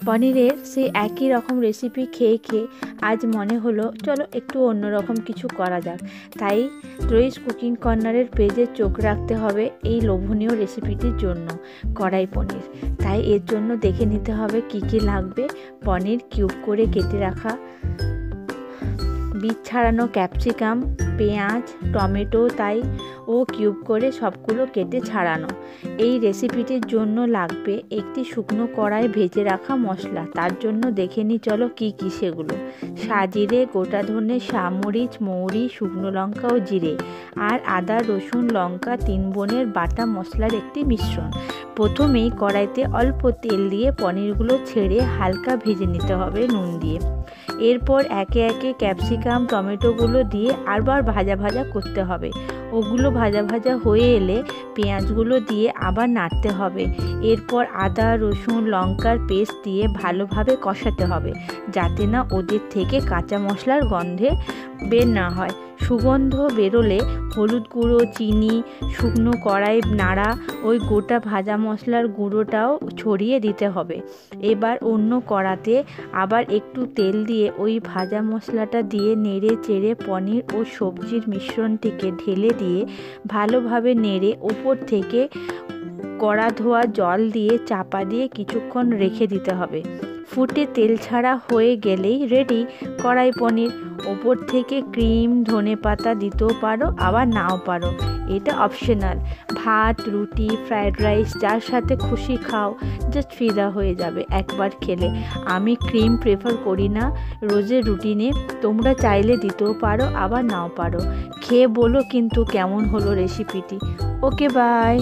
পনিরের সেই একই রকম রেসিপি খেয়ে খেয়ে আজ মনে হলো চলো একটু অন্যরকম কিছু করা যাক। তাই ত্রয়ীস কুকিং কর্নারের পেজে চোখ রাখতে হবে এই লোভনীয় রেসিপিটির জন্য। কড়াই পনির, তাই এর জন্য দেখে নিতে হবে কি কি লাগবে। পনির কিউব করে কেটে রাখা, বীজ ছাড়ানো ক্যাপসিকাম, পেঁয়াজ, টমেটো তাই ও কিউব করে সবগুলো কেটে ছাড়ানো। এই রেসিপিটির জন্য লাগবে একটি শুকনো কড়াই ভেজে রাখা মশলা। তার জন্য দেখে নিই চলো কি কি সেগুলো। সাজিরে, গোটা ধনে, সামরিচ, মৌরি, শুকনো লঙ্কা ও জিরে, আর আদা, রসুন, লঙ্কা 3 বোনের বাটা মশলার একটি মিশ্রণ। প্রথমেই কড়াইতে অল্প তেল দিয়ে পনিরগুলো ছেড়ে হালকা ভেজে নিতে হবে নুন দিয়ে। এরপর একে একে ক্যাপসিকাম, টমেটোগুলো দিয়ে আবার ভাজা ভাজা করতে হবে। ওগুলো ভাজা ভাজা হয়ে এলে পেঁয়াজগুলো দিয়ে আবার নাড়তে হবে। এরপর আদা, রসুন, লঙ্কার পেস্ট দিয়ে ভালোভাবে কষাতে হবে, যাতে না ওদের থেকে কাঁচা মশলার গন্ধে বের না হয়। সুগন্ধ বেরোলে হলুদ গুঁড়ো, চিনি, শুকনো কড়াই নাড়া ওই গোটা ভাজা মশলার গুঁড়োটাও ছড়িয়ে দিতে হবে। এবার অন্য কড়াতে আবার একটু তেল দিয়ে ওই ভাজা মশলাটা দিয়ে নেড়ে চেড়ে পনির ও সবজির মিশ্রণটিকে ঢেলে দিয়ে ভালোভাবে নেড়ে ওপর থেকে কড়া ধোয়া জল দিয়ে চাপা দিয়ে কিছুক্ষণ রেখে দিতে হবে। ফুটে তেল ছাড়া হয়ে গেলেই রেডি কড়াই পনির। ওপর থেকে ক্রিম, ধনেপাতা দিতেও পারো, আবার নাও পারো, এটা অপশনাল। ভাত, রুটি, ফ্রায়েড রাইস যার সাথে খুশি খাও, জাস্ট ফিদা হয়ে যাবে একবার খেলে। আমি ক্রিম প্রেফার করি না রোজের রুটিনে, তোমরা চাইলে দিতেও পারো, আবার নাও পারো। খেয়ে বলো কিন্তু কেমন হলো রেসিপিটি। ওকে, বাই।